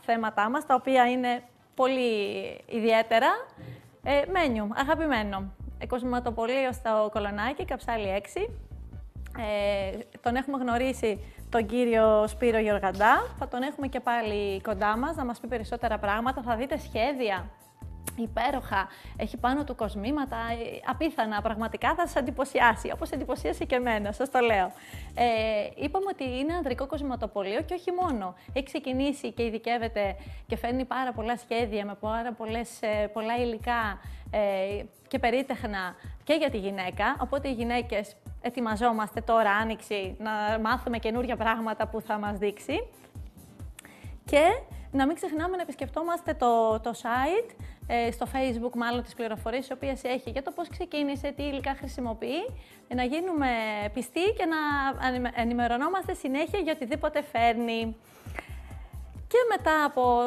θέματά μας, τα οποία είναι πολύ ιδιαίτερα. Μένιου, αγαπημένο. Κοσματοπωλείο στο Κολονάκι, Καψάλη 6. Τον έχουμε γνωρίσει τον κύριο Σπύρο Γεωργαντά. Θα τον έχουμε και πάλι κοντά μας να μας πει περισσότερα πράγματα. Θα δείτε σχέδια υπέροχα. Έχει πάνω του κοσμήματα, απίθανα. Πραγματικά θα σας εντυπωσιάσει, όπως εντυπωσίασε και εμένα, σας το λέω. Είπαμε ότι είναι ανδρικό κοσματοπωλείο και όχι μόνο. Έχει ξεκινήσει και ειδικεύεται και φέρνει πάρα πολλά σχέδια με πολλά υλικά και περίτεχνα και για τη γυναίκα. Οπότε οι γυναίκες ετοιμαζόμαστε τώρα, Άνοιξη, να μάθουμε καινούργια πράγματα που θα μας δείξει. Και να μην ξεχνάμε να επισκεφτόμαστε το site, στο Facebook μάλλον τις πληροφορίες οι οποίες έχει για το πώς ξεκίνησε, τι υλικά χρησιμοποιεί, να γίνουμε πιστοί και να ενημερωνόμαστε συνέχεια για οτιδήποτε φέρνει. Και μετά από